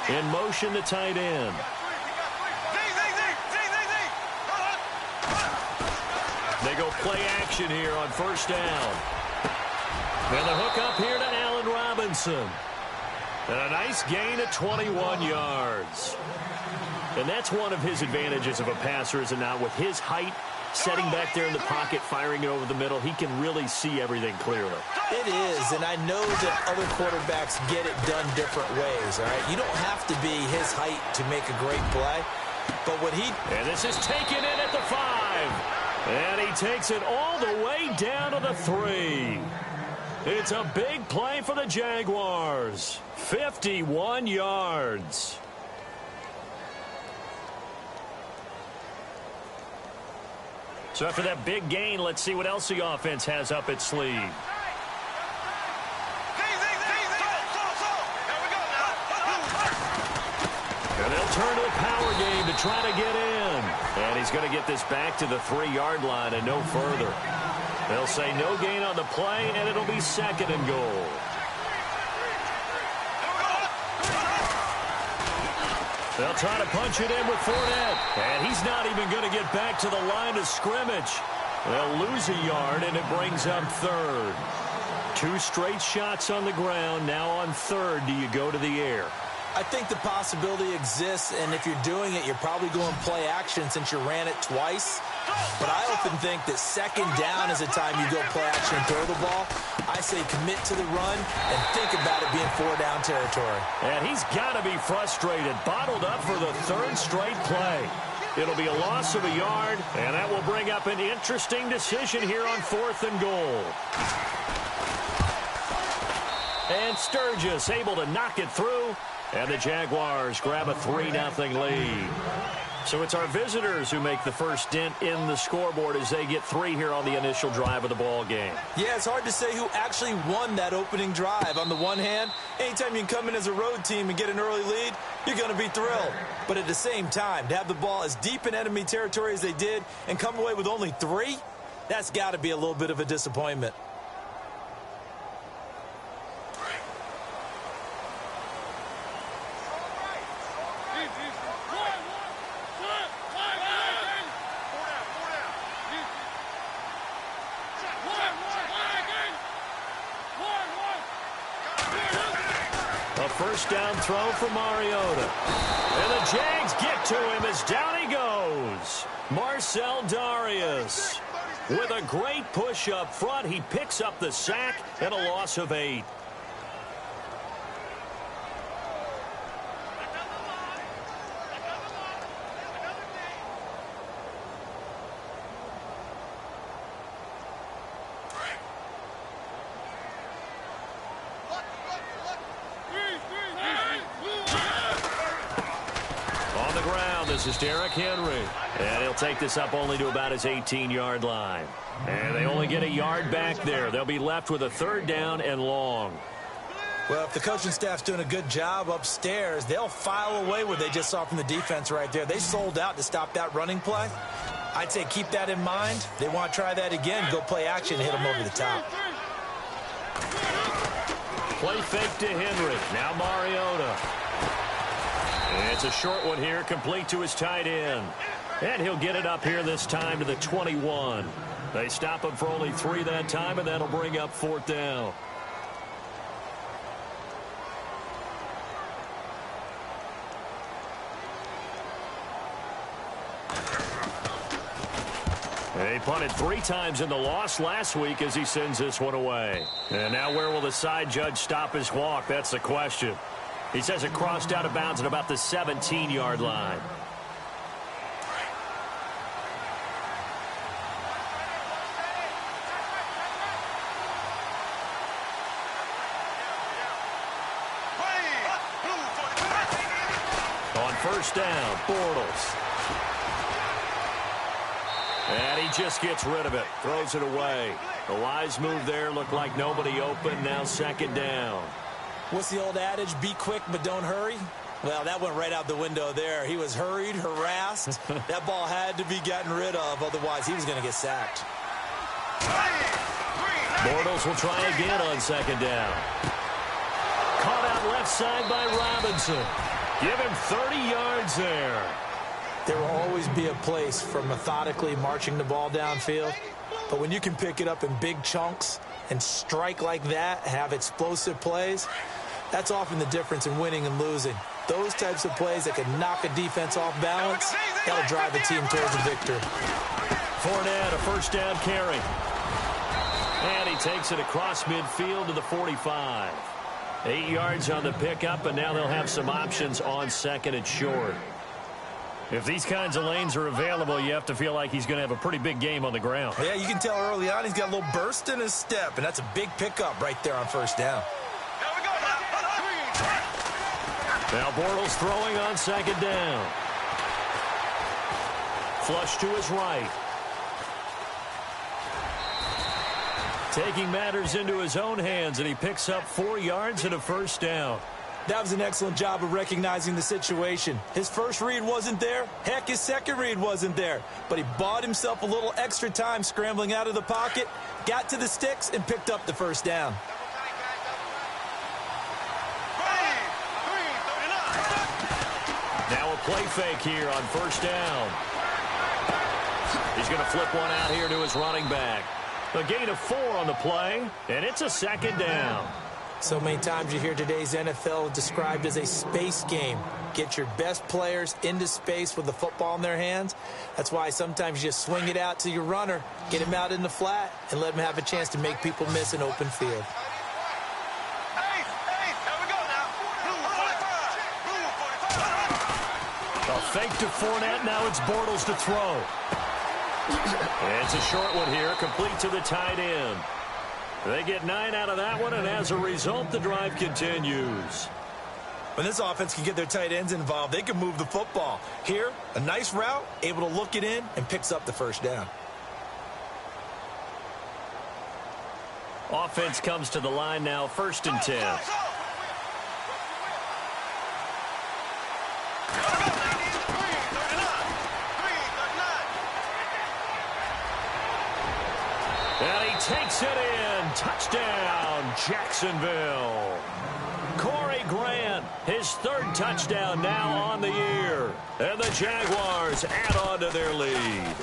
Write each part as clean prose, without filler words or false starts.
In motion, the tight end. They go play action here on first down. And the hook up here to Allen Robinson. And a nice gain of 21 yards. And that's one of his advantages of a passer, is it not? With his height, setting back there in the pocket, firing it over the middle, he can really see everything clearly. It is, and I know that other quarterbacks get it done different ways, all right? You don't have to be his height to make a great play, but what he... And this is taken in at the 5. And he takes it all the way down to the 3. It's a big play for the Jaguars. 51 yards. So after that big gain, let's see what else the offense has up its sleeve. And they'll turn to the power game to try to get in. And he's going to get this back to the 3-yard line and no further. They'll say no gain on the play, and it'll be 2nd and goal. They'll try to punch it in with Fournette. And he's not even going to get back to the line of scrimmage. They'll lose a yard, and it brings up 3rd. 2 straight shots on the ground. Now on 3rd, do you go to the air? I think the possibility exists, and if you're doing it, you're probably going play action since you ran it twice. But I often think that 2nd down is the time you go play action and throw the ball. I say commit to the run and think about it being 4-down territory. And he's got to be frustrated, bottled up for the 3rd straight play. It'll be a loss of a yard, and that will bring up an interesting decision here on 4th and goal. And Sturgis able to knock it through, and the Jaguars grab a 3-0 lead. So it's our visitors who make the first dent in the scoreboard as they get 3 here on the initial drive of the ball game. Yeah, it's hard to say who actually won that opening drive. On the one hand, anytime you can come in as a road team and get an early lead, you're going to be thrilled. But at the same time, to have the ball as deep in enemy territory as they did and come away with only 3, that's got to be a little bit of a disappointment. First down throw for Mariota. And the Jags get to him as down he goes. Marcell Dareus with a great push up front. He picks up the sack and a loss of 8. This is Derrick Henry. And he'll take this up only to about his 18-yard line. And they only get a yard back there. They'll be left with a 3rd down and long. Well, if the coaching staff's doing a good job upstairs, they'll file away what they just saw from the defense right there. They sold out to stop that running play. I'd say keep that in mind. They want to try that again, go play action, hit them over the top. Play fake to Henry. Now Mariota. It's a short one here, complete to his tight end. And he'll get it up here this time to the 21. They stop him for only 3 that time, and that'll bring up 4th down. And he punted 3 times in the loss last week as he sends this one away. And now where will the side judge stop his walk? That's the question. He says it crossed out of bounds at about the 17-yard line. On first down, Bortles. And he just gets rid of it, throws it away. The wise move there, looked like nobody open, now 2nd down. What's the old adage? Be quick, but don't hurry. Well, that went right out the window there. He was hurried, harassed. That ball had to be gotten rid of. Otherwise, he was going to get sacked. Bortles will try again on 2nd down. Caught out left side by Robinson. Give him 30 yards there. There will always be a place for methodically marching the ball downfield, but when you can pick it up in big chunks and strike like that, have explosive plays, that's often the difference in winning and losing. Those types of plays that can knock a defense off balance, that'll drive a team towards a victory. Fournette, a first down carry. And he takes it across midfield to the 45. 8 yards on the pickup, and now they'll have some options on second and short. If these kinds of lanes are available, you have to feel like he's going to have a pretty big game on the ground. Yeah, you can tell early on he's got a little burst in his step, and that's a big pickup right there on first down. Now Bortles throwing on second down. Flush to his right. Taking matters into his own hands, and he picks up 4 yards and a first down. That was an excellent job of recognizing the situation. His first read wasn't there. Heck, his second read wasn't there. But he bought himself a little extra time scrambling out of the pocket, got to the sticks, and picked up the first down. Now a play fake here on first down. He's going to flip one out here to his running back. A gain of 4 on the play, and it's a second down. So many times you hear today's NFL described as a space game. Get your best players into space with the football in their hands. That's why sometimes you just swing it out to your runner, get him out in the flat, and let him have a chance to make people miss an open field. A fake to Fournette. Now it's Bortles to throw. It's a short one here, complete to the tight end. They get 9 out of that one, and as a result, the drive continues. When this offense can get their tight ends involved, they can move the football. Here, a nice route, able to look it in, and picks up the first down. Offense comes to the line now, 1st and 10. And he takes it in. Touchdown, Jacksonville. Corey Grant, his 3rd touchdown now on the year. And the Jaguars add on to their lead.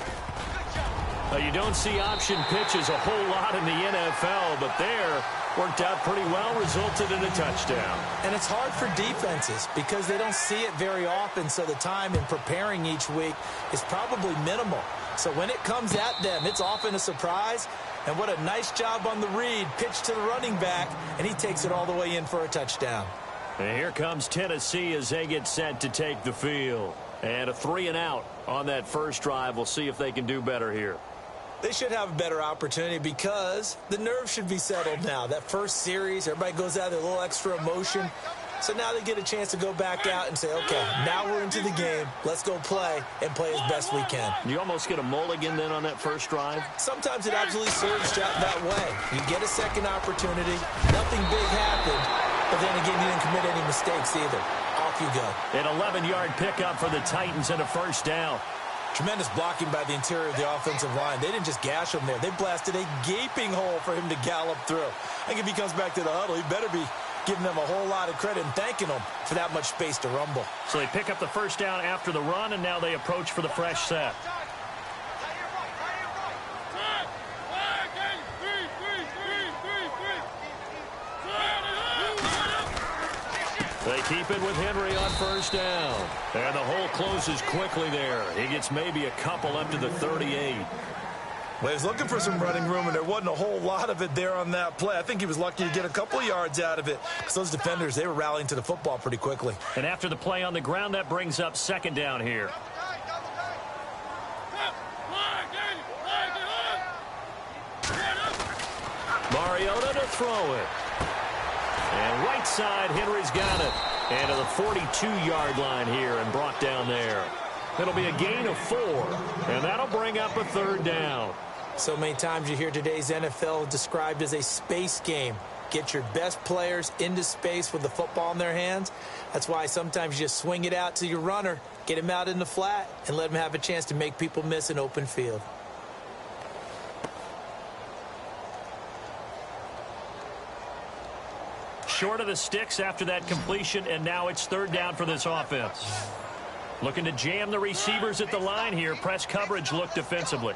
Now, you don't see option pitches a whole lot in the NFL, but there worked out pretty well, resulted in a touchdown. And it's hard for defenses because they don't see it very often, so the time in preparing each week is probably minimal. So when it comes at them, it's often a surprise. And what a nice job on the read. Pitch to the running back, and he takes it all the way in for a touchdown. And here comes Tennessee as they get set to take the field. And a 3 and out on that first drive. We'll see if they can do better here. They should have a better opportunity because the nerves should be settled now. That first series, everybody goes out with a little extra emotion. So now they get a chance to go back out and say, okay, now we're into the game. Let's go play and play as best we can. You almost get a mulligan then on that first drive? Sometimes it absolutely serves that way. You get a second opportunity. Nothing big happened. But then again, you didn't commit any mistakes either. Off you go. An 11-yard pickup for the Titans and a first down. Tremendous blocking by the interior of the offensive line. They didn't just gash him there. They blasted a gaping hole for him to gallop through. I think if he comes back to the huddle, he better be giving them a whole lot of credit and thanking them for that much space to rumble. So they pick up the first down after the run, and now they approach for the fresh set. They keep it with Henry on first down. And the hole closes quickly there. He gets maybe a couple up to the 38. Well, he was looking for some running room, and there wasn't a whole lot of it there on that play. I think he was lucky to get a couple of yards out of it because those defenders, they were rallying to the football pretty quickly. And after the play on the ground, that brings up second down here. Mariota to throw it. And right side, Henry's got it. And to the 42-yard line here and brought down there. It'll be a gain of 4, and that'll bring up a third down. So many times you hear today's NFL described as a space game. Get your best players into space with the football in their hands. That's why sometimes you just swing it out to your runner, get him out in the flat, and let him have a chance to make people miss an open field. short of the sticks after that completion, and now it's third down for this offense. Looking to jam the receivers at the line here. Press coverage look defensively.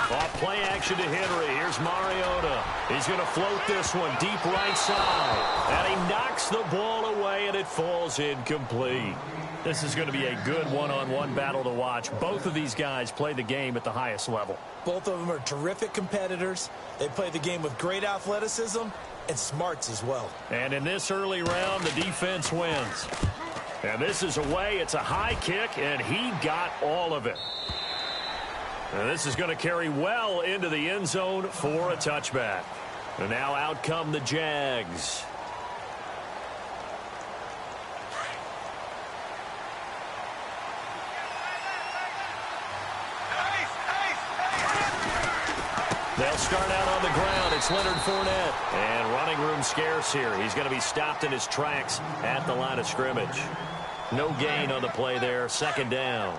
Off play action to Henry. Here's Mariota. He's going to float this one deep right side. And he knocks the ball away, and it falls incomplete. This is going to be a good one-on-one battle to watch. Both of these guys play the game at the highest level. Both of them are terrific competitors. They play the game with great athleticism and smarts as well. And in this early round, the defense wins. And this is away. It's a high kick, and he got all of it. And this is going to carry well into the end zone for a touchback. And now out come the Jags. They'll start out on the ground. It's Leonard Fournette. And running room scarce here. He's going to be stopped in his tracks at the line of scrimmage. No gain on the play there. Second down.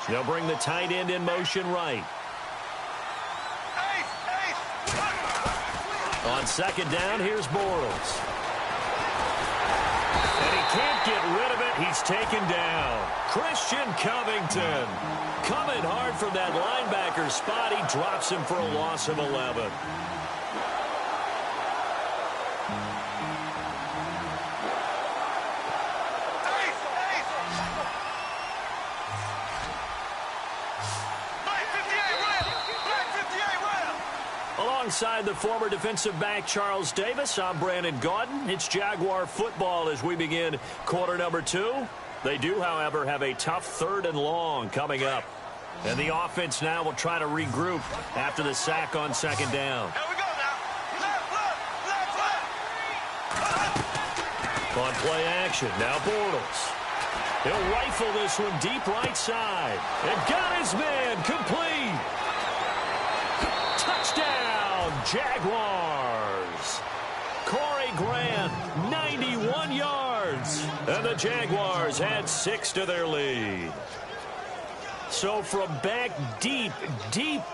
They'll bring the tight end in motion right. On second down, here's Bortles. And he can't get rid of it. He's taken down. Christian Covington coming hard from that linebacker spot. He drops him for a loss of 11. Alongside the former defensive back Charles Davis, I'm Brandon Gaudin. It's Jaguar football as we begin quarter number 2. They do, however, have a tough third and long coming up. And the offense now will try to regroup after the sack on second down. Here we go now. Left. On play action, now Bortles. He'll rifle this one deep right side. And got his man complete. Touchdown, Jaguars. Corey Grant, 91 yards. And the Jaguars add 6 to their lead. So from back deep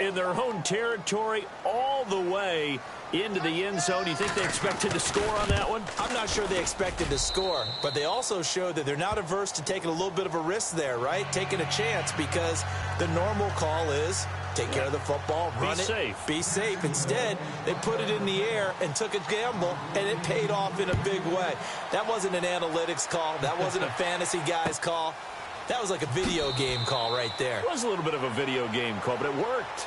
in their own territory all the way into the end zone, you think they expected to score on that one? I'm not sure they expected to score, but they also showed that they're not averse to taking a little bit of a risk there, right? Taking a chance, because the normal call is take care of the football, run it, be safe. Instead, they put it in the air and took a gamble, and it paid off in a big way. That wasn't an analytics call. That wasn't a fantasy guy's call. That was like a video game call right there. It was a little bit of a video game call, but it worked.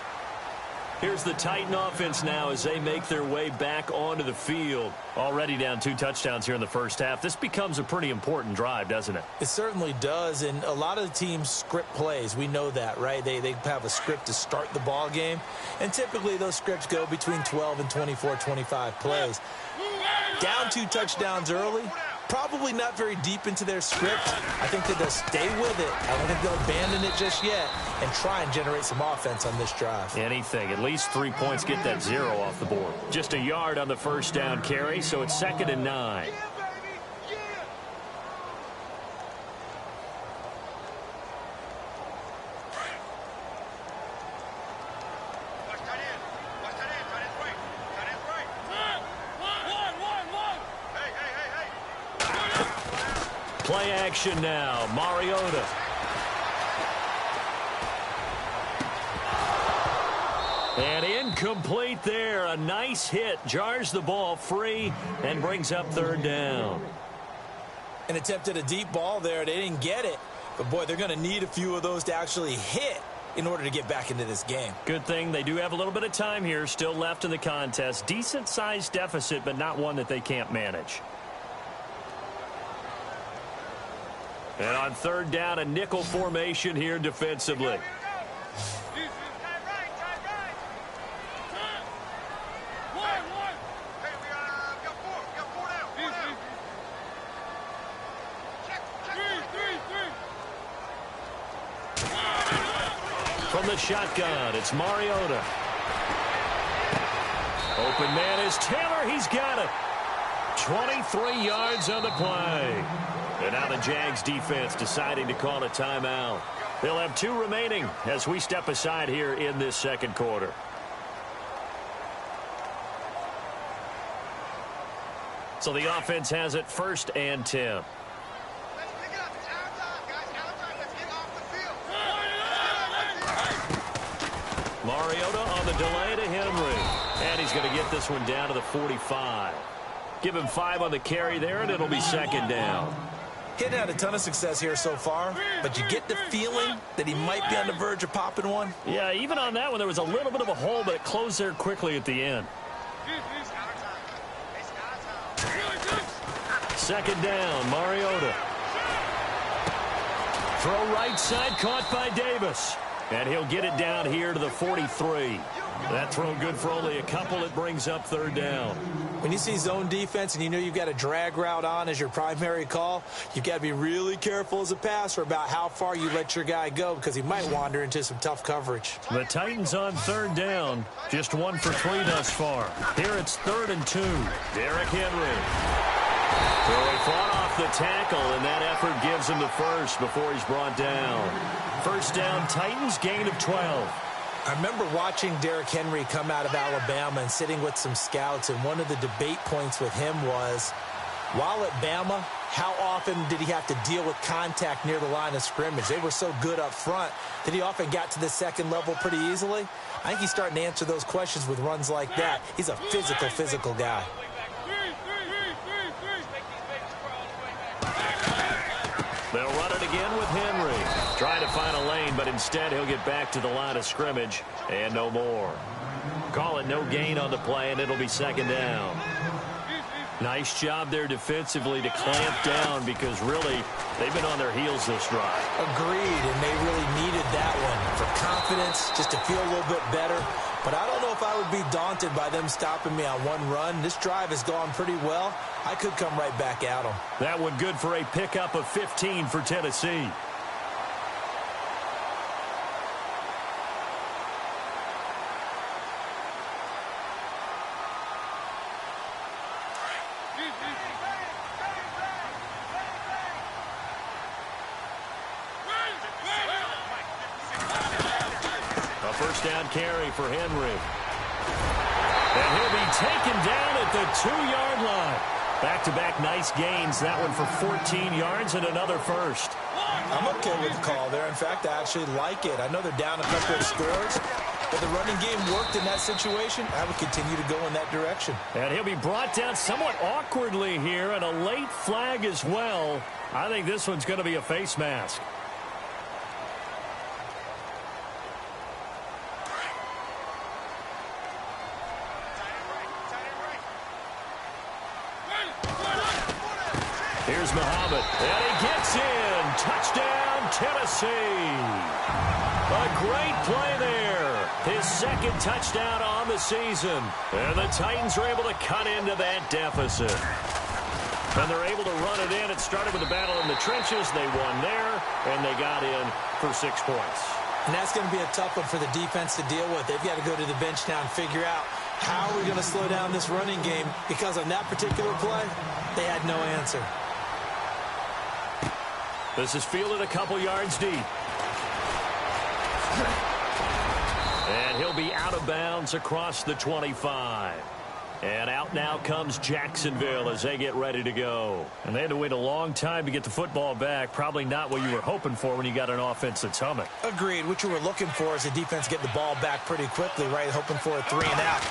Here's the Titan offense now as they make their way back onto the field. Already down 2 touchdowns here in the first half. This becomes a pretty important drive, doesn't it? It certainly does, and a lot of the teams script plays. We know that, right? They have a script to start the ball game, and typically those scripts go between 12 and 24, 25 plays. Down 2 touchdowns early, probably not very deep into their script. I think that they'll stay with it. I don't think they'll abandon it just yet and try and generate some offense on this drive. Anything. At least 3 points, get that 0 off the board. Just a yard on the first down carry, so it's 2nd and 9. Play action now. Mariota. And incomplete there. A nice hit. Jars the ball free and brings up 3rd down. An attempt at a deep ball there. They didn't get it. But, boy, they're going to need a few of those to actually hit in order to get back into this game. Good thing they do have a little bit of time here still left in the contest. Decent-sized deficit, but not one that they can't manage. And on 3rd down, a nickel formation here defensively. from the shotgun. It's Mariota. Open man is Taylor. He's got it. 23 yards on the play. And now the Jags defense deciding to call a timeout. They'll have 2 remaining as we step aside here in this second quarter. So the offense has it 1st and 10. Let's pick it up. It's our time, guys. Our time. Let's get off the field. Mariota on the delay to Henry. And he's going to get this one down to the 45. Give him 5 on the carry there, and it'll be 2nd down. He's had a ton of success here so far, but you get the feeling that he might be on the verge of popping one. Yeah, even on that one, there was a little bit of a hole, but it closed there quickly at the end. 2nd down, Mariota. Throw right side, caught by Davis. And he'll get it down here to the 43. That throw good for only a couple. It brings up 3rd down. When you see zone defense and you know you've got a drag route on as your primary call, you've got to be really careful as a passer about how far you let your guy go because he might wander into some tough coverage. The Titans on 3rd down. Just 1 for 3 thus far. Here it's 3rd and 2. Derrick Henry. So he fought off the tackle, and that effort gives him the first before he's brought down. 1st down, Titans, gain of 12. I remember watching Derrick Henry come out of Alabama and sitting with some scouts, and one of the debate points with him was, while at Bama, how often did he have to deal with contact near the line of scrimmage? They were so good up front that he often got to the 2nd level pretty easily. I think he's starting to answer those questions with runs like that. He's a physical guy. They'll run it again with Henry. Trying to find a lane, but instead he'll get back to the line of scrimmage and no more. Call it no gain on the play, and it'll be 2nd down. Nice job there defensively to clamp down because really they've been on their heels this drive. Agreed, and they really needed that one for confidence, just to feel a little bit better. But I don't know if I would be daunted by them stopping me on one run. This drive has gone pretty well. I could come right back at them. That one good for a pickup of 15 for Tennessee. A 1st down carry for Henry. And he'll be taken down at the 2-yard line. Back-to-back nice gains. That one for 14 yards and another first. I'm okay with the call there. In fact, I actually like it. I know they're down a couple of scores, but the running game worked in that situation. I would continue to go in that direction. And he'll be brought down somewhat awkwardly here, and a late flag as well. I think this one's going to be a face mask. Here's Muhammad, and he gets in. Touchdown, Tennessee. A great play there. His 2nd touchdown on the season. And the Titans are able to cut into that deficit. And they're able to run it in. It started with a battle in the trenches. They won there, and they got in for 6 points. And that's going to be a tough one for the defense to deal with. They've got to go to the bench now and figure out how are we going to slow down this running game, because on that particular play, they had no answer. This is fielded a couple yards deep. And he'll be out of bounds across the 25. And out now comes Jacksonville as they get ready to go. And they had to wait a long time to get the football back. Probably not what you were hoping for when you got an offense that's humming. Agreed. What you were looking for is the defense getting the ball back pretty quickly, right? Hoping for a 3-and-out.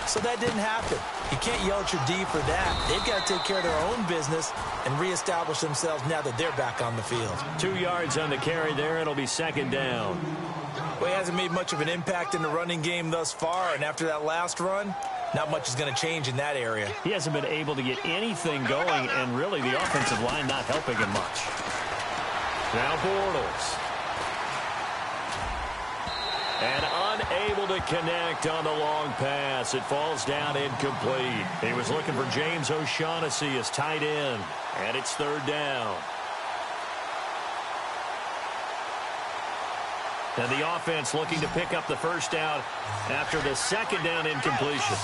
So that didn't happen. You can't yell at your D for that. They've got to take care of their own business and reestablish themselves now that they're back on the field. 2 yards on the carry there. It'll be 2nd down. Well, he hasn't made much of an impact in the running game thus far, and after that last run, not much is going to change in that area. He hasn't been able to get anything going, and really the offensive line not helping him much. Now Bortles. And unable to connect on the long pass. It falls down incomplete. He was looking for James O'Shaughnessy as tight end. And it's 3rd down. And the offense looking to pick up the first down after the second down incompletion.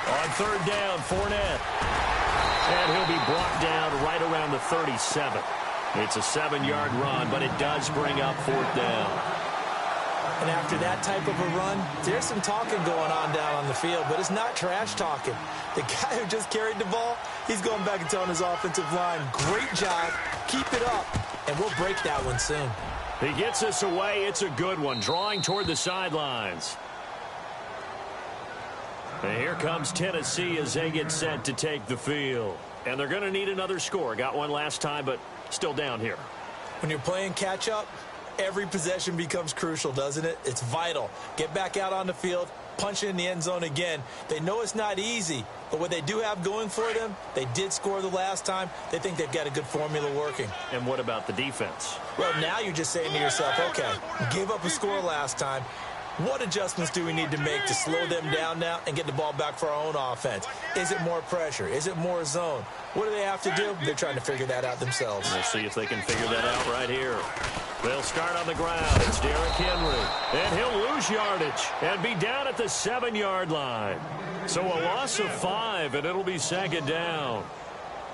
On third down, Fournette. And he'll be brought down right around the 37. It's a 7-yard run, but it does bring up fourth down. And after that type of a run, there's some talking going on down on the field, but it's not trash talking. The guy who just carried the ball, he's going back and telling his offensive line, great job, keep it up, and we'll break that one soon. He gets us away. It's a good one, drawing toward the sidelines. And here comes Tennessee as they get set to take the field. And they're going to need another score. Got one last time, but still down here. When you're playing catch-up, every possession becomes crucial, doesn't it? It's vital. Get back out on the field, punch it in the end zone again. They know it's not easy, but what they do have going for them, they did score the last time. They think they've got a good formula working. And what about the defense? Well, now you're just saying to yourself, okay, we gave up a score last time. What adjustments do we need to make to slow them down now and get the ball back for our own offense? Is it more pressure? Is it more zone? What do they have to do? They're trying to figure that out themselves. We'll see if they can figure that out right here. They'll start on the ground. It's Derrick Henry. And he'll lose yardage and be down at the 7-yard line. So a loss of 5, and it'll be second down.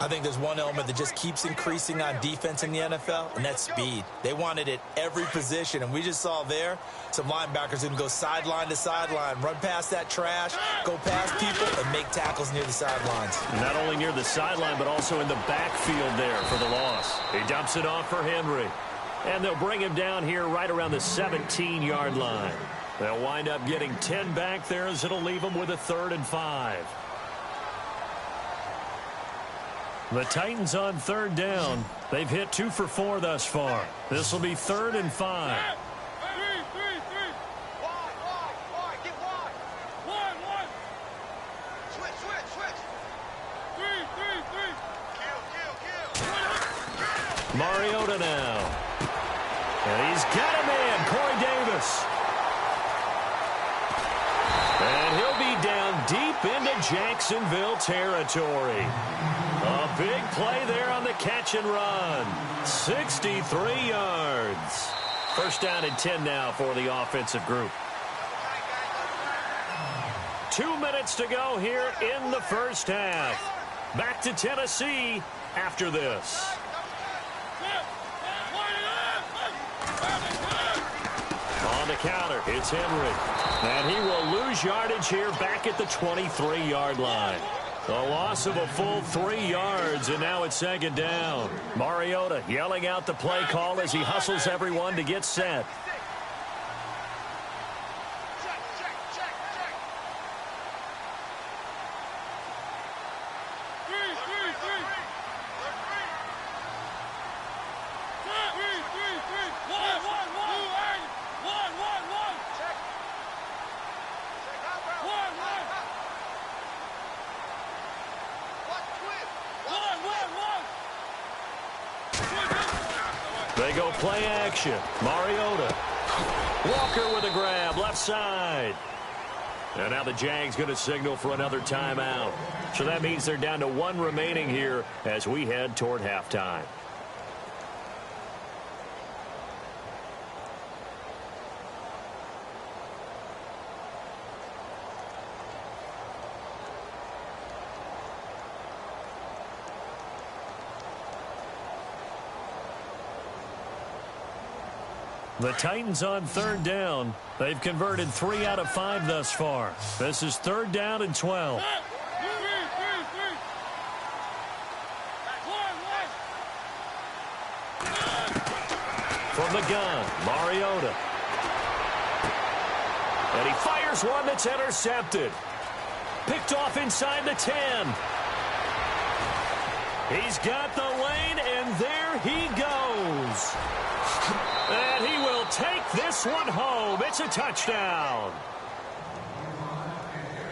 I think there's one element that just keeps increasing on defense in the NFL, and that's speed. They want it at every position, and we just saw there some linebackers who can go sideline to sideline, run past that trash, go past people, and make tackles near the sidelines. Not only near the sideline, but also in the backfield there for the loss. He dumps it off for Henry. And they'll bring him down here right around the 17-yard line. They'll wind up getting 10 back there as it'll leave them with a 3rd and 5. The Titans on third down. They've hit 2 for 4 thus far. This will be 3rd and 5. Mariota now. And he's got a man, Corey Davis. And he'll be down deep into Jacksonville territory. A big play there on the catch and run. 63 yards. First down and 10 now for the offensive group. 2 minutes to go here in the first half. Back to Tennessee after this. On the counter, it's Henry. And he will lose yardage here back at the 23-yard line. A loss of a full 3 yards, and now it's second down. Mariota yelling out the play call as he hustles everyone to get set. They go play action. Mariota. Walker with a grab, left side. And now the Jags going to signal for another timeout. So that means they're down to 1 remaining here as we head toward halftime. The Titans on third down. They've converted 3 out of 5 thus far. This is 3rd down and 12. From the gun, Mariota. And he fires one that's intercepted. Picked off inside the 10. He's got the lane, and there he goes. And he will take this one home. It's a touchdown.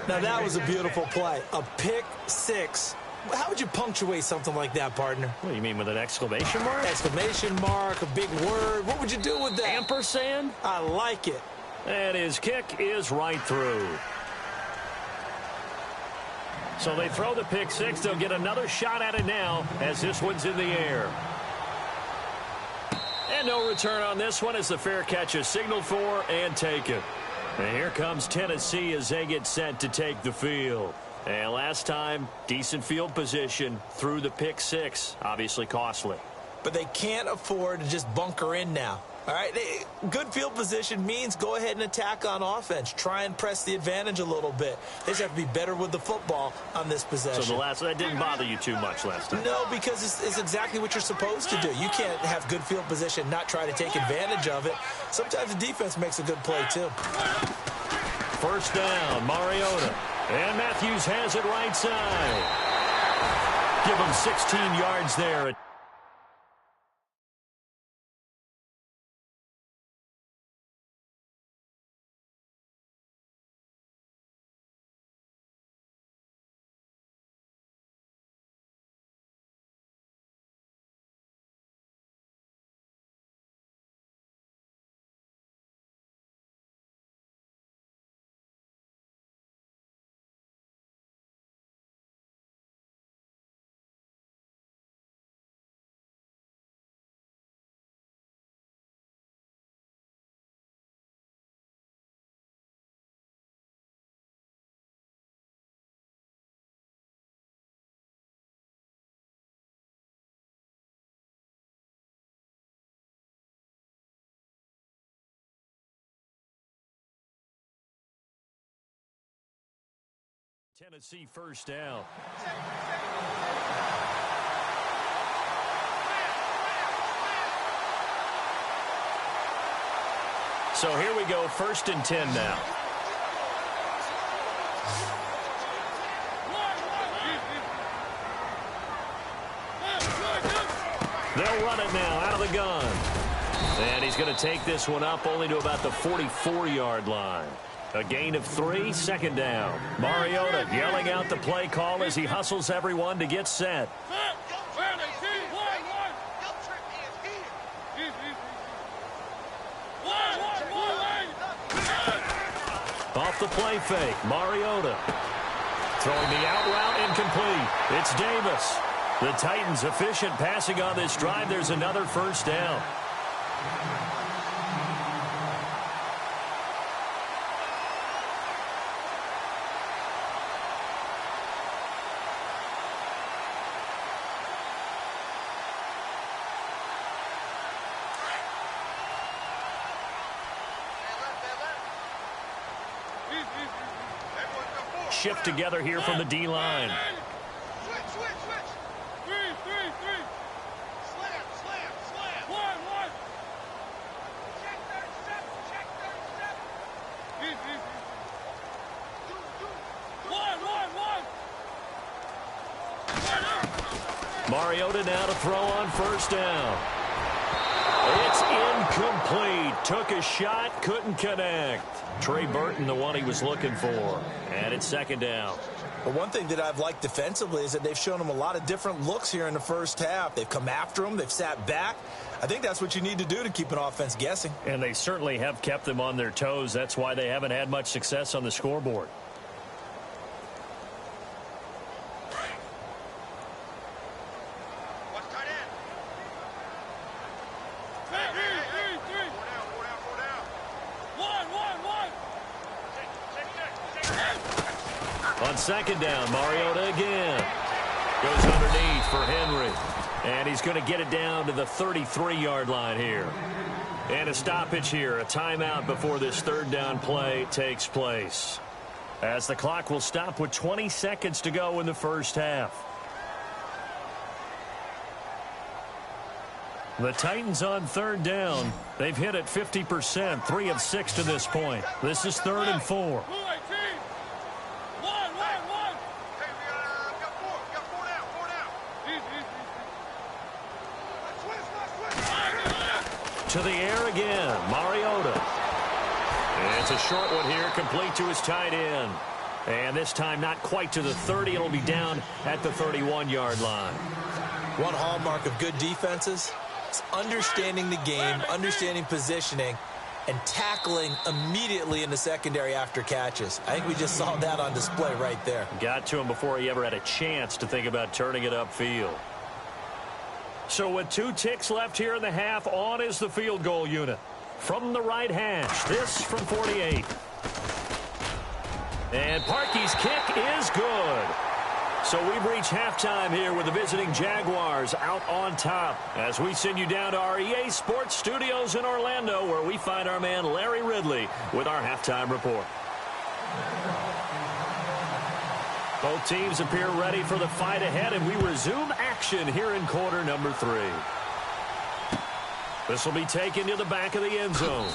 Now, that was a beautiful play. A pick six. How would you punctuate something like that, partner? What do you mean, with an exclamation mark? Exclamation mark, a big word. What would you do with that? Ampersand? I like it. And his kick is right through. So they throw the pick six. They'll get another shot at it now as this one's in the air. And no return on this one as the fair catch is signaled for and taken. And here comes Tennessee as they get set to take the field. And last time, decent field position through the pick six. Obviously costly. But they can't afford to just bunker in now. All right, good field position means go ahead and attack on offense. Try and press the advantage a little bit. They just have to be better with the football on this possession. So that didn't bother you too much last time? No, because it's exactly what you're supposed to do. You can't have good field position, not try to take advantage of it. Sometimes the defense makes a good play, too. First down, Mariota. And Matthews has it right side. Give him 16 yards there. Tennessee first down. So here we go, 1st and 10 now. They'll run it now out of the gun. And he's going to take this one up only to about the 44-yard line. A gain of 3, 2nd down. Mariota yelling out the play call as he hustles everyone to get set. Off the play fake, Mariota. Throwing the out route incomplete. It's Davis. The Titans efficient passing on this drive. There's another first down. Shift together here from the D-line. Switch. Three. Slam. One. Check 37. One. Mariota now to throw on first down. It's incomplete. Took a shot, couldn't connect. Trey Burton, the one he was looking for. And it's 2nd down. But one thing that I've liked defensively is that they've shown him a lot of different looks here in the first half. They've come after him. They've sat back. I think that's what you need to do to keep an offense guessing. And they certainly have kept them on their toes. That's why they haven't had much success on the scoreboard. On 2nd down, Mariota again. Goes underneath for Henry. And he's going to get it down to the 33-yard line here. And a stoppage here, a timeout before this 3rd down play takes place. As the clock will stop with 20 seconds to go in the first half. The Titans on 3rd down. They've hit it 50%, 3 of 6 to this point. This is 3rd and 4. To the air again, Mariota. And it's a short one here, complete to his tight end. And this time not quite to the 30. It'll be down at the 31-yard line. One hallmark of good defenses is understanding the game, understanding positioning, and tackling immediately in the secondary after catches. I think we just saw that on display right there. Got to him before he ever had a chance to think about turning it upfield. So with 2 ticks left here in the half, on is the field goal unit. From the right hash, this from 48. And Parkey's kick is good. So we've reached halftime here with the visiting Jaguars out on top as we send you down to our EA Sports Studios in Orlando, where we find our man Larry Ridley with our halftime report. Both teams appear ready for the fight ahead, and we resume action here in quarter number 3. This will be taken to the back of the end zone.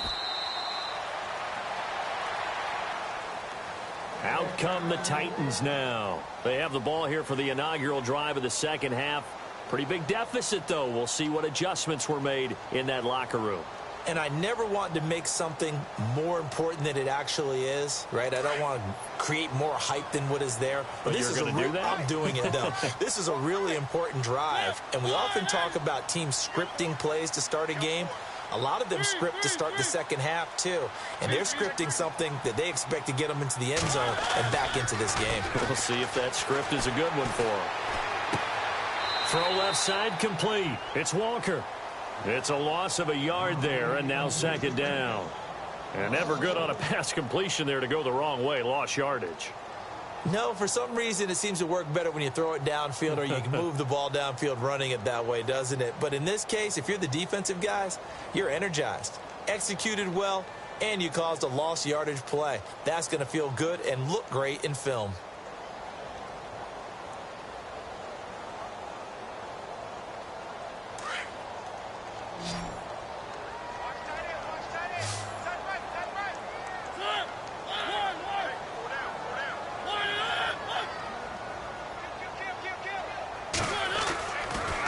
Out come the Titans now. They have the ball here for the inaugural drive of the second half. Pretty big deficit, though. We'll see what adjustments were made in that locker room. And I never want to make something more important than it actually is, right? I don't want to create more hype than what is there. But this is going to do that? I'm doing it, though. This is a really important drive. And we often talk about teams scripting plays to start a game. A lot of them script to start the second half, too. And they're scripting something that they expect to get them into the end zone and back into this game. We'll see if that script is a good one for them. Throw left side complete. It's Walker. It's a loss of a yard there, and now second down. And never good on a pass completion there to go the wrong way. Lost yardage. No, for some reason it seems to work better when you throw it downfield or you can move the ball downfield running it that way, doesn't it? But in this case, if you're the defensive guys, you're energized, executed well, and you caused a lost yardage play. That's going to feel good and look great in film.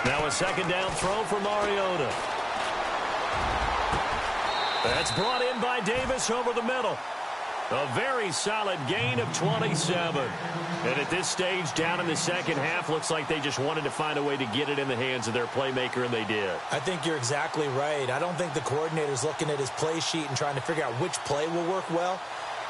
Now a second down throw for Mariota. That's brought in by Davis over the middle. A very solid gain of 27. And at this stage, down in the second half, looks like they just wanted to find a way to get it in the hands of their playmaker, and they did. I think you're exactly right. I don't think the coordinator's looking at his play sheet and trying to figure out which play will work well.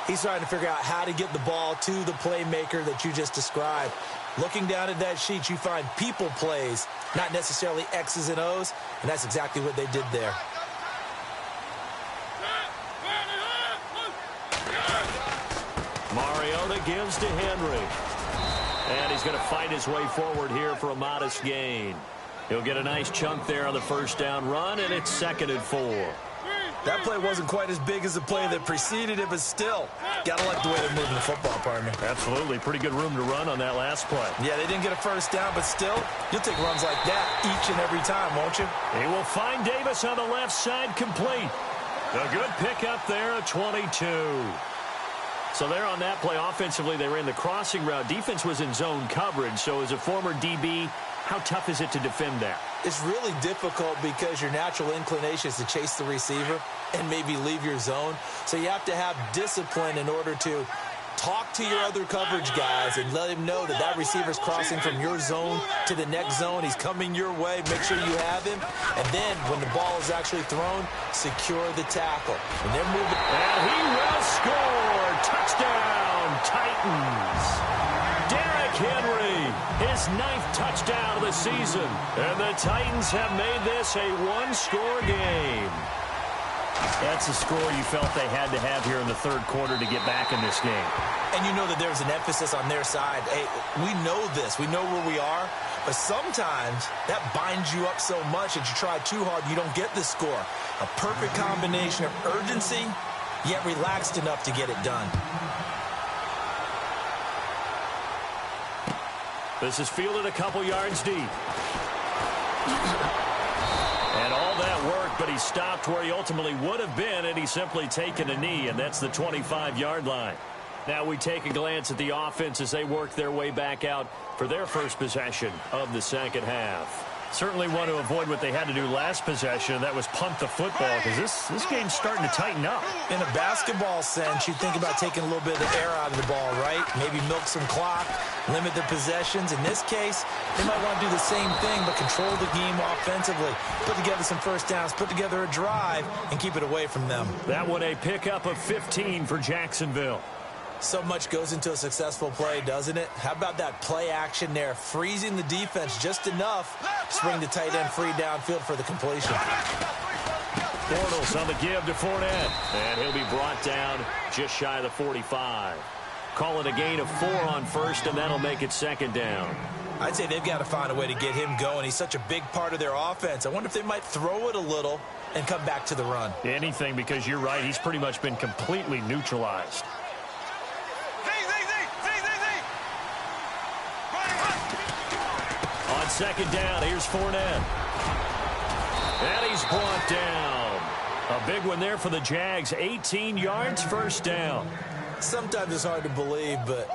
He's trying to figure out how to get the ball to the playmaker that you just described. Looking down at that sheet, you find people plays, not necessarily X's and O's, and that's exactly what they did there. Mariota gives to Henry. And he's going to fight his way forward here for a modest gain. He'll get a nice chunk there on the first down run, and it's 2nd and 4. That play wasn't quite as big as the play that preceded it, but still, gotta like the way they're moving the football, partner. Absolutely. Pretty good room to run on that last play. Yeah, they didn't get a first down, but still, you'll take runs like that each and every time, won't you? He will find Davis on the left side complete. A good pickup there at 22. So there on that play, offensively, they ran the crossing route. Defense was in zone coverage, so as a former DB, how tough is it to defend that? It's really difficult because your natural inclination is to chase the receiver and maybe leave your zone. So you have to have discipline in order to talk to your other coverage guys and let him know that that receiver's crossing from your zone to the next zone. He's coming your way. Make sure you have him. And then when the ball is actually thrown, secure the tackle. And they're moving. And he will score. Touchdown, Titans. Derrick Henry, his 9th touchdown of the season. And the Titans have made this a one-score game. That's a score you felt they had to have here in the third quarter to get back in this game. And you know that there's an emphasis on their side. Hey, we know this. We know where we are. But sometimes that binds you up so much that you try too hard, you don't get the score. A perfect combination of urgency, yet relaxed enough to get it done. This is fielded a couple yards deep. And all that work, but he stopped where he ultimately would have been, and he's simply taken a knee, and that's the 25-yard line. Now we take a glance at the offense as they work their way back out for their first possession of the second half. Certainly want to avoid what they had to do last possession, and that was punt the football, because this game's starting to tighten up. In a basketball sense, you think about taking a little bit of the air out of the ball, right? Maybe milk some clock, limit the possessions. In this case, they might want to do the same thing, but control the game offensively. Put together some first downs, put together a drive, and keep it away from them. That one a pickup of 15 for Jacksonville. So much goes into a successful play, doesn't it? How about that play action there, freezing the defense just enough to bring the tight end free downfield for the completion. Bortles on the give to Fournette, and he'll be brought down just shy of the 45. Call it a gain of 4 on first, and that'll make it second down. I'd say they've got to find a way to get him going. He's such a big part of their offense. I wonder if they might throw it a little and come back to the run. Anything, because you're right. He's pretty much been completely neutralized. On second down, here's Fournette. And he's brought down. A big one there for the Jags. 18 yards, first down. Sometimes it's hard to believe, but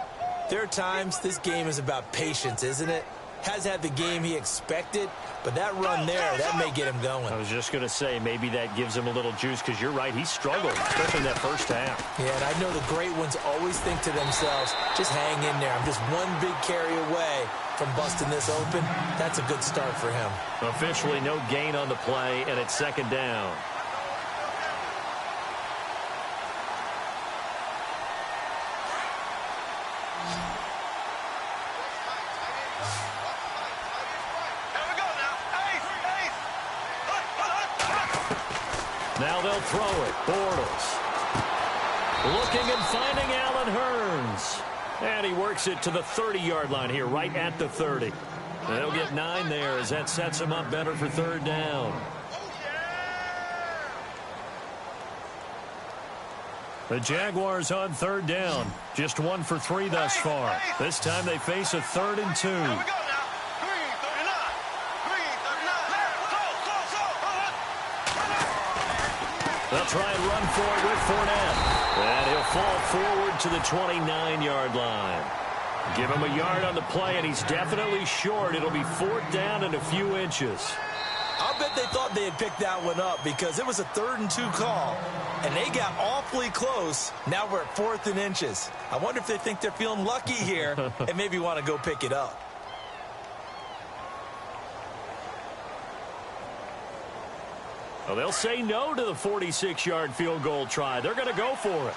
there are times this game is about patience, isn't it? Has had the game he expected, but that run there, that may get him going. I was just going to say, maybe that gives him a little juice, because you're right, he struggled, especially in that first half. Yeah, and I know the great ones always think to themselves, just hang in there. I'm just one big carry away from busting this open. That's a good start for him. Officially no gain on the play, and it's second down. Now they'll throw it. Bortles. Looking and finding Allen Hurns. And he works it to the 30-yard line here, right at the 30. They'll get 9 there as that sets him up better for third down. The Jaguars on third down. Just 1 for 3 thus far. This time they face a 3rd and 2. They'll try and run for it with Fournette. And he'll fall forward to the 29-yard line. Give him a yard on the play, and he's definitely short. It'll be 4th down and a few inches. I'll bet they thought they had picked that one up because it was a 3rd and 2 call, and they got awfully close. Now we're at 4th and inches. I wonder if they think they're feeling lucky here and maybe want to go pick it up. Well, they'll say no to the 46-yard field goal try. They're going to go for it.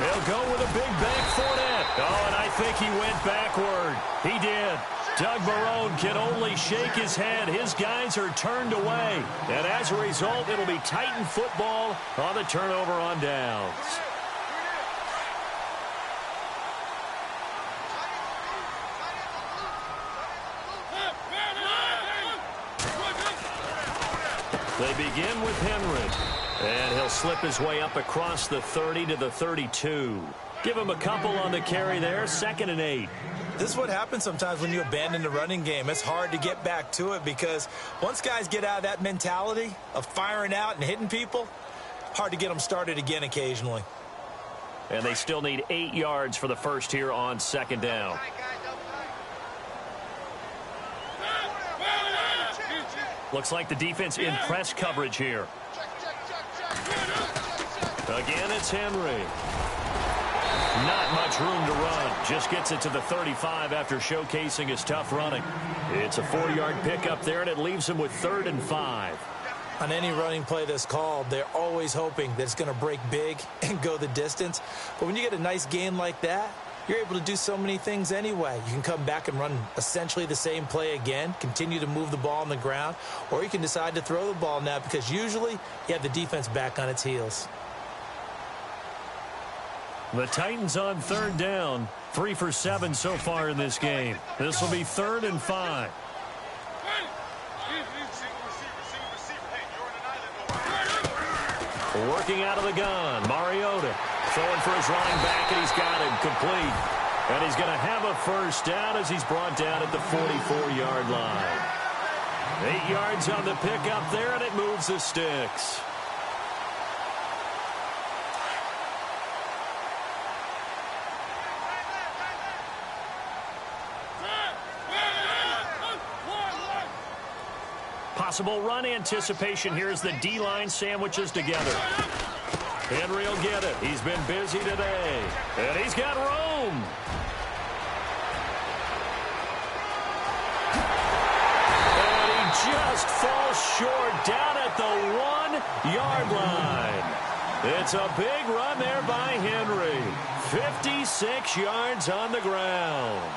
They'll go with a big bank Fournette. Oh, and I think he went backward. He did. Doug Marrone can only shake his head. His guys are turned away. And as a result, it'll be Titan football on the turnover on downs. They begin with Henry, and he'll slip his way up across the 30 to the 32. Give him a couple on the carry there, 2nd and 8. This is what happens sometimes when you abandon the running game. It's hard to get back to it because once guys get out of that mentality of firing out and hitting people, hard to get them started again occasionally. And they still need 8 yards for the first here on 2nd down. Looks like the defense in press coverage here. Again, it's Henry. Not much room to run. Just gets it to the 35 after showcasing his tough running. It's a 4-yard pickup there, and it leaves him with 3rd and 5. On any running play that's called, they're always hoping that it's going to break big and go the distance. But when you get a nice gain like that, you're able to do so many things anyway. You can come back and run essentially the same play again, continue to move the ball on the ground, or you can decide to throw the ball now because usually you have the defense back on its heels. The Titans on 3rd down, 3 for 7 so far in this game. This will be 3rd and 5. Working out of the gun, Mariota throwing for his running back, and he's got him complete. And he's going to have a first down as he's brought down at the 44-yard line. 8 yards on the pickup there, and it moves the sticks. Possible run anticipation here as the D-line sandwiches together. Henry will get it. He's been busy today. And he's got room. And he just falls short down at the 1-yard line. It's a big run there by Henry. 56 yards on the ground.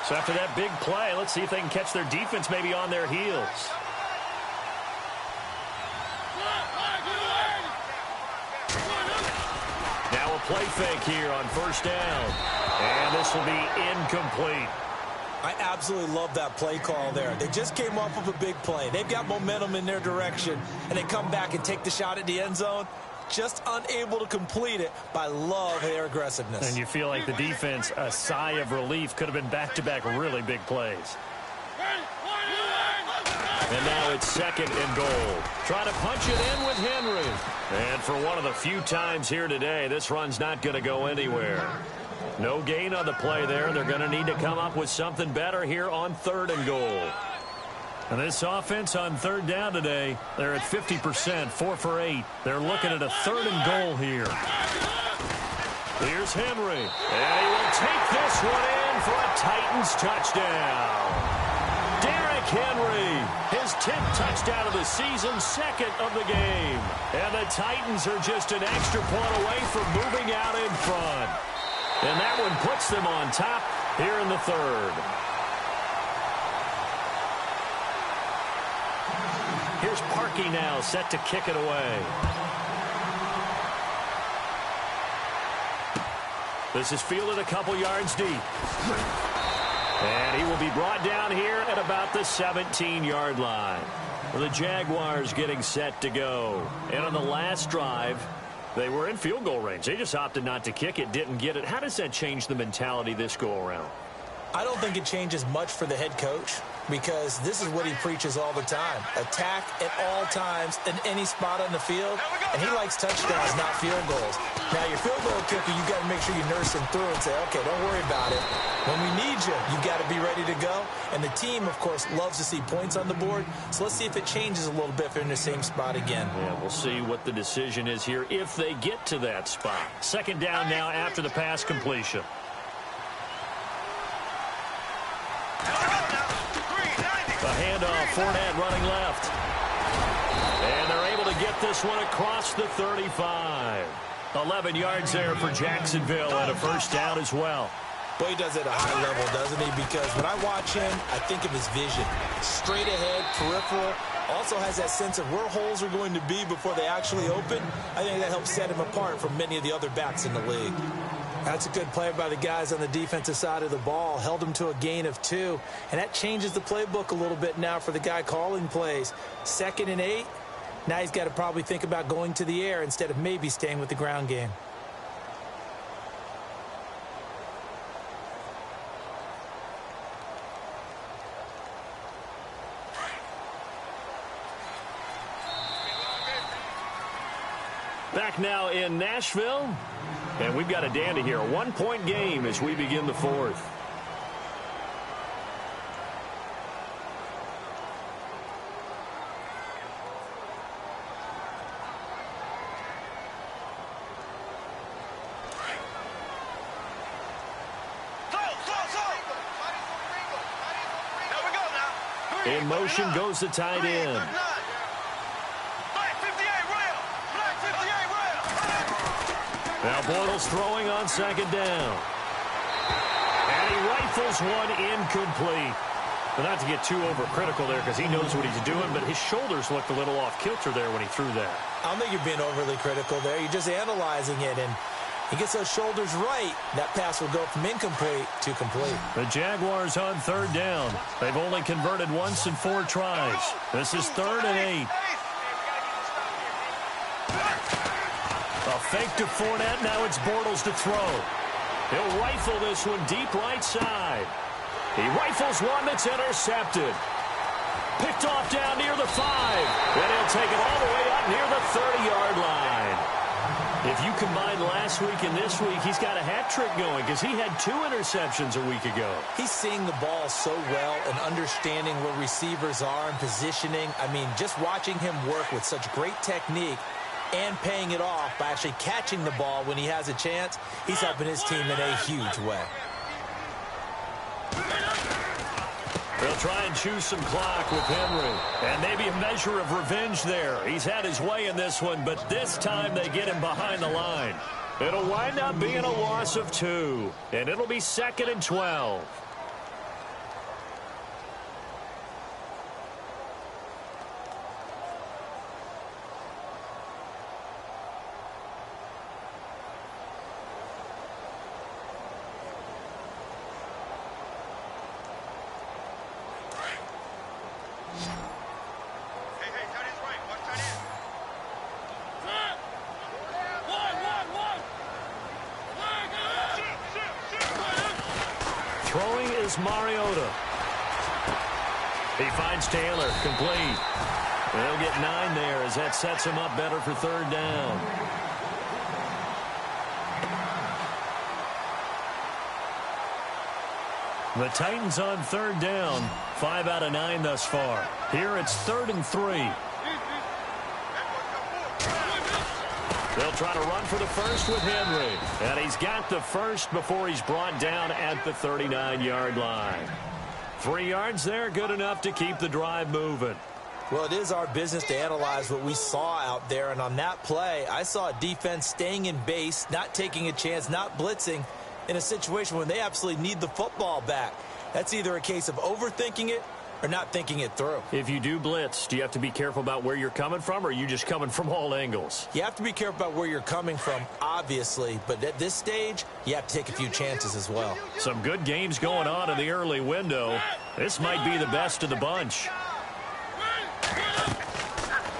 So after that big play, let's see if they can catch their defense maybe on their heels. Now a play fake here on first down. And this will be incomplete. I absolutely love that play call there. They just came off of a big play. They've got momentum in their direction, and they come back and take the shot at the end zone. Just unable to complete it, but I love their aggressiveness. And you feel like the defense, a sigh of relief, could have been back-to-back really big plays. And now it's second and goal. Trying to punch it in with Henry. And for one of the few times here today, this run's not going to go anywhere. No gain on the play there. They're going to need to come up with something better here on third and goal. And this offense on third down today, they're at 50%, 4 for 8. They're looking at a third and goal here. Here's Henry. And he will take this one in for a Titans touchdown. Derrick Henry, his 10th touchdown of the season, second of the game. And the Titans are just an extra point away from moving out in front. And that one puts them on top here in the third. Here's Parkey now, set to kick it away. This is fielded a couple yards deep. And he will be brought down here at about the 17-yard line. The Jaguars getting set to go. And on the last drive, they were in field goal range. They just opted not to kick it, didn't get it. How does that change the mentality this go-around? I don't think it changes much for the head coach because this is what he preaches all the time. Attack at all times in any spot on the field, and he likes touchdowns, not field goals. Now, your field goal kicker, you got to make sure you nurse him through and say, okay, don't worry about it. When we need you, you got to be ready to go. And the team, of course, loves to see points on the board. So let's see if it changes a little bit if they're in the same spot again. Yeah, we'll see what the decision is here if they get to that spot. Second down now after the pass completion. A handoff, Fournette running left. And they're able to get this one across the 35. 11 yards there for Jacksonville and a first down as well. Boy, he does it at a high level, doesn't he? Because when I watch him, I think of his vision. Straight ahead, peripheral. Also has that sense of where holes are going to be before they actually open. I think that helps set him apart from many of the other backs in the league. That's a good play by the guys on the defensive side of the ball. Held him to a gain of 2. And that changes the playbook a little bit now for the guy calling plays. 2nd and 8. Now he's got to probably think about going to the air instead of maybe staying with the ground game. Back now in Nashville. And we've got a dandy here. A 1-point game as we begin the fourth. In motion goes the tight end. Now Bortles throwing on second down. And he rifles one incomplete. But not to get too overcritical there because he knows what he's doing, but his shoulders looked a little off kilter there when he threw that. I don't think you're being overly critical there. You're just analyzing it, and he gets those shoulders right. That pass will go from incomplete to complete. The Jaguars on third down. They've only converted once in 4 tries. This is 3rd and 8. A fake to Fournette. Now it's Bortles to throw. He'll rifle this one deep right side. He rifles one that's intercepted. Picked off down near the 5. And he'll take it all the way up near the 30-yard line. If you combine last week and this week, he's got a hat trick going because he had 2 interceptions a week ago. He's seeing the ball so well and understanding where receivers are and positioning. I mean, just watching him work with such great technique and paying it off by actually catching the ball when he has a chance, he's helping his team in a huge way. They'll try and choose some clock with Henry. And maybe a measure of revenge there. He's had his way in this one, but this time they get him behind the line. It'll wind up being a loss of 2, and it'll be 2nd and 12. Throwing is Mariota. He finds Taylor, complete. They'll get 9 there as that sets him up better for 3rd down. The Titans on 3rd down, 5 out of 9 thus far. Here it's 3rd and 3. They'll try to run for the first with Henry. And he's got the first before he's brought down at the 39-yard line. 3 yards there, good enough to keep the drive moving. Well, it is our business to analyze what we saw out there. And on that play, I saw a defense staying in base, not taking a chance, not blitzing in a situation when they absolutely need the football back. That's either a case of overthinking it or not thinking it through. If you do blitz, do you have to be careful about where you're coming from, or are you just coming from all angles? You have to be careful about where you're coming from, obviously, but at this stage, you have to take a few chances as well. Some good games going on in the early window. This might be the best of the bunch.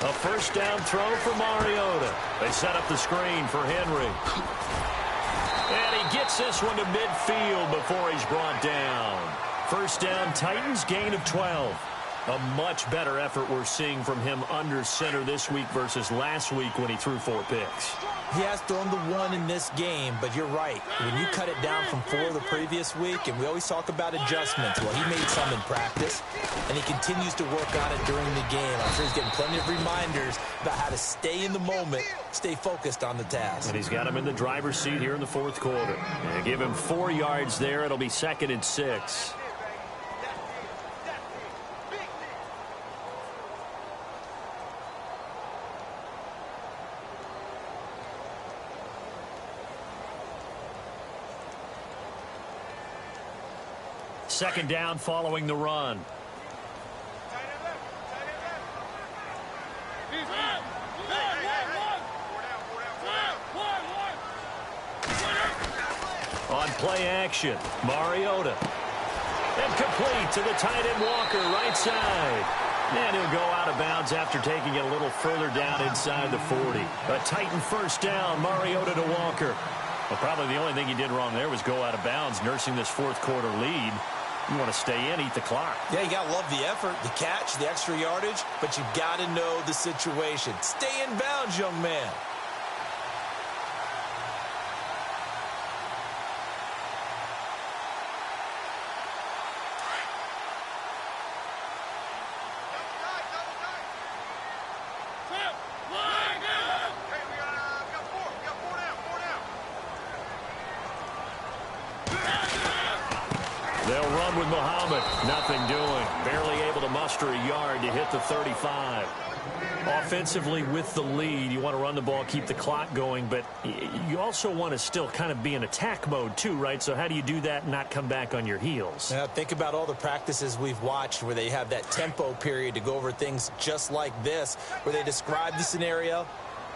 A first down throw for Mariota. They set up the screen for Henry. And he gets this one to midfield before he's brought down. First down, Titans, gain of 12. A much better effort we're seeing from him under center this week versus last week when he threw 4 picks. He has thrown the 1 in this game, but you're right. When you cut it down from 4 the previous week, and we always talk about adjustments, well, he made some in practice, and he continues to work on it during the game. I'm sure he's getting plenty of reminders about how to stay in the moment, stay focused on the task. And he's got him in the driver's seat here in the 4th quarter. And give him 4 yards there. It'll be 2nd and 6. Second down following the run. On play action, Mariota. And complete to the tight end Walker, right side. And he'll go out of bounds after taking it a little further down inside the 40. A Titan first down, Mariota to Walker. Well, probably the only thing he did wrong there was go out of bounds, nursing this 4th quarter lead. You want to stay in, eat the clock. Yeah, you got to love the effort, the catch, the extra yardage, but you got to know the situation. Stay in bounds, young man. They'll run with Muhammad. Nothing doing. Barely able to muster a yard to hit the 35. Offensively with the lead, you want to run the ball, keep the clock going, but you also want to still kind of be in attack mode too, right? So how do you do that and not come back on your heels? Now, think about all the practices we've watched where they have that tempo period to go over things just like this, where they describe the scenario,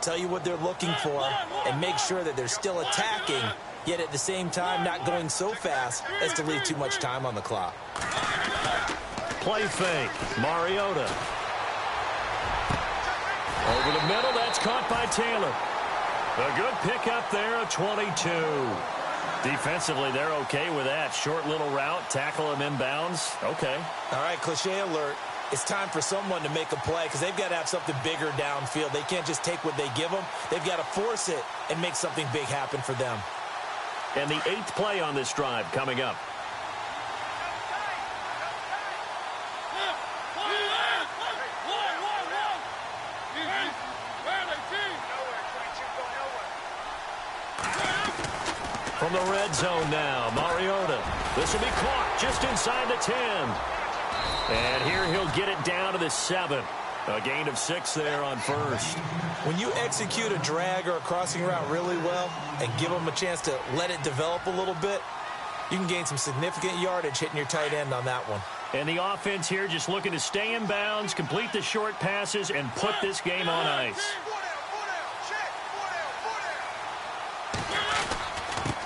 tell you what they're looking for, and make sure that they're still attacking, yet at the same time not going so fast as to leave too much time on the clock. Play fake. Mariota. Over the middle, that's caught by Taylor. A good pickup there, a 22. Defensively, they're okay with that. Short little route, tackle him inbounds. Okay. All right, cliche alert. It's time for someone to make a play because they've got to have something bigger downfield. They can't just take what they give them. They've got to force it and make something big happen for them. And the 8th play on this drive coming up. From the red zone now, Mariota. This will be caught just inside the 10. And here he'll get it down to the 7. A gain of 6 there on first. When you execute a drag or a crossing route really well and give them a chance to let it develop a little bit, you can gain some significant yardage hitting your tight end on that one. And the offense here just looking to stay in bounds, complete the short passes, and put this game on ice.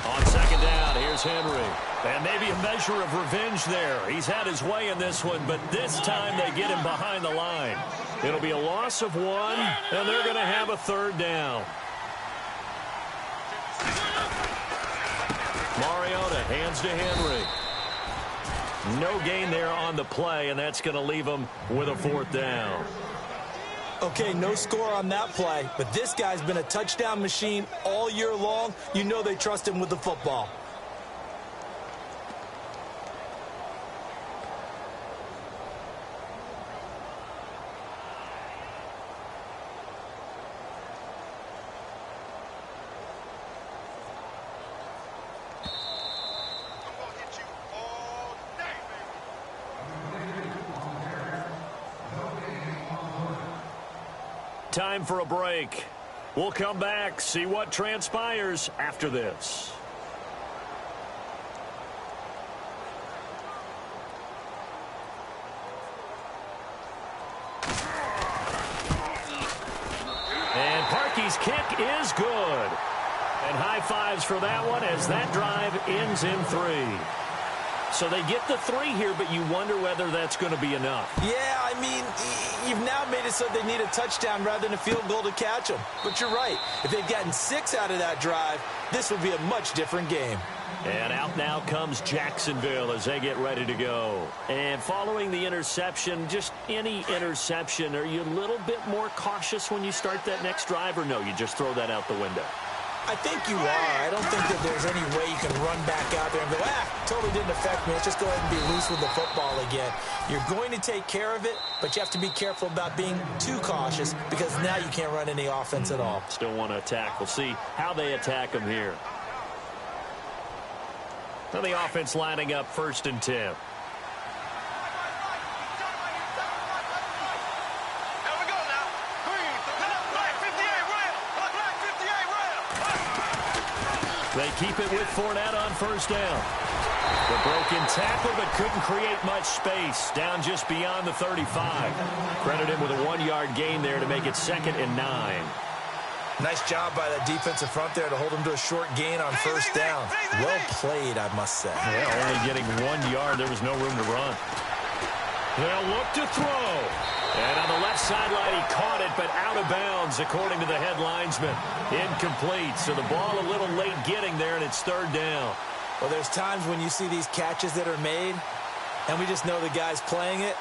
On second down, here's Henry. And maybe a measure of revenge there. He's had his way in this one, but this time they get him behind the line. It'll be a loss of 1, and they're going to have a third down. Mariota hands to Henry. No gain there on the play, and that's going to leave him with a 4th down. Okay, no score on that play, but this guy's been a touchdown machine all year long. You know they trust him with the football. Time for a break. We'll come back, see what transpires after this. And Parkey's kick is good. And high fives for that one as that drive ends in 3. So they get the 3 here, but you wonder whether that's going to be enough. Yeah, I mean, you've now made it so they need a touchdown rather than a field goal to catch them. But you're right. If they'd gotten 6 out of that drive, this would be a much different game. And out now comes Jacksonville as they get ready to go. And following the interception, just any interception, are you a little bit more cautious when you start that next drive, or no, you just throw that out the window? I think you are. I don't think that there's any way you can run back out there and go, totally didn't affect me. Let's just go ahead and be loose with the football again. You're going to take care of it, but you have to be careful about being too cautious because now you can't run any offense at all. Still want to attack. We'll see how they attack them here. Now the offense lining up 1st and 10. They keep it with Fournette on 1st down. The broken tackle, but couldn't create much space. Down just beyond the 35. Credit him with a 1-yard gain there to make it 2nd and 9. Nice job by the defensive front there to hold him to a short gain on 1st down. Well played, I must say. Yeah, only getting 1 yard. There was no room to run. They'll look to throw. And on the left sideline, he caught it, but out of bounds, according to the head linesman. Incomplete, so the ball a little late getting there, and it's 3rd down. Well, there's times when you see these catches that are made, and we just know the guys playing it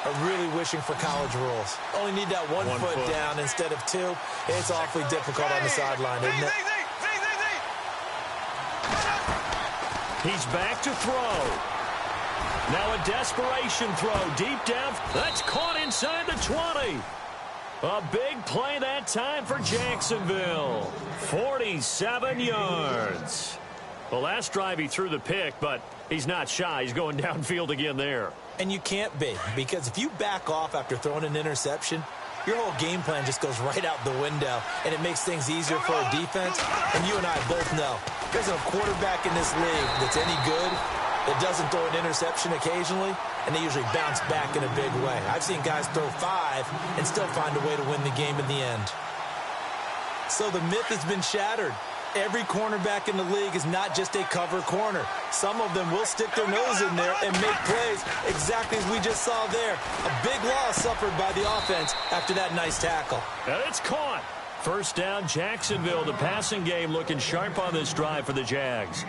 are really wishing for college rules. Only need that one foot down instead of 2. It's awfully difficult on the sideline, isn't it? He's back to throw. Now a desperation throw deep down. That's caught inside the 20. A big play that time for Jacksonville. 47 yards. The last drive he threw the pick, but he's not shy. He's going downfield again there. And you can't be, because if you back off after throwing an interception, your whole game plan just goes right out the window, and it makes things easier for a defense. And you and I both know there's a quarterback in this league that's any good that doesn't throw an interception occasionally, and they usually bounce back in a big way. I've seen guys throw 5 and still find a way to win the game in the end. So the myth has been shattered. Every cornerback in the league is not just a cover corner. Some of them will stick their nose in there and make plays exactly as we just saw there. A big loss suffered by the offense after that nice tackle. And it's caught. 1st down, Jacksonville. The passing game looking sharp on this drive for the Jags.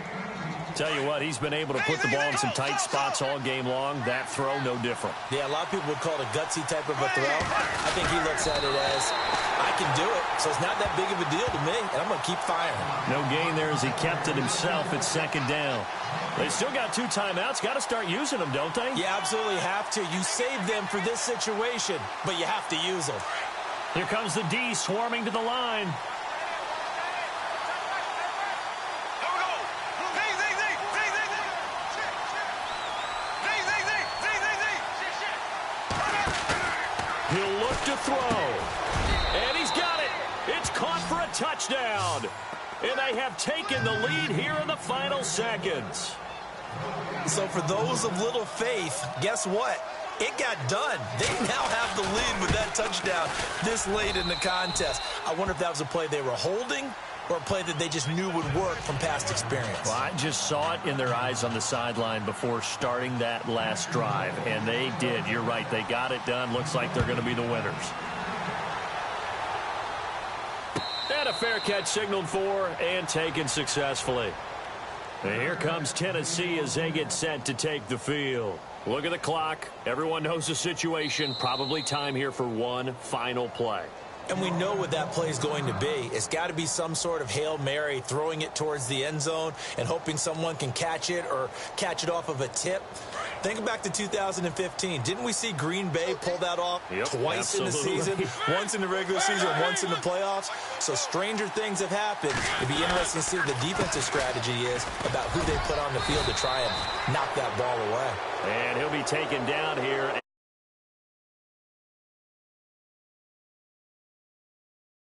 Tell you what, he's been able to put the ball in some tight spots all game long. That throw, no different. Yeah, a lot of people would call it a gutsy type of a throw. I think he looks at it as, I can do it, so it's not that big of a deal to me, and I'm going to keep firing. No gain there as he kept it himself at 2nd down. They still got 2 timeouts. Got to start using them, don't they? You absolutely have to. You save them for this situation, but you have to use them. Here comes the D swarming to the line. look to throw. And he's got it. It's caught for a touchdown. And they have taken the lead here in the final seconds. So for those of little faith, guess what? It got done. They now have the lead with that touchdown this late in the contest. I wonder if that was a play they were holding or a play that they just knew would work from past experience. Well, I just saw it in their eyes on the sideline before starting that last drive, and they did. You're right. They got it done. Looks like they're going to be the winners. And a fair catch signaled for and taken successfully. And here comes Tennessee as they get set to take the field. Look at the clock. Everyone knows the situation. Probably time here for one final play. And we know what that play is going to be. It's got to be some sort of Hail Mary, throwing it towards the end zone and hoping someone can catch it or catch it off of a tip. Think back to 2015. Didn't we see Green Bay pull that off twice in the season? Once in the regular season, once in the playoffs. So stranger things have happened. It'd be interesting to see what the defensive strategy is about who they put on the field to try and knock that ball away. And he'll be taken down here.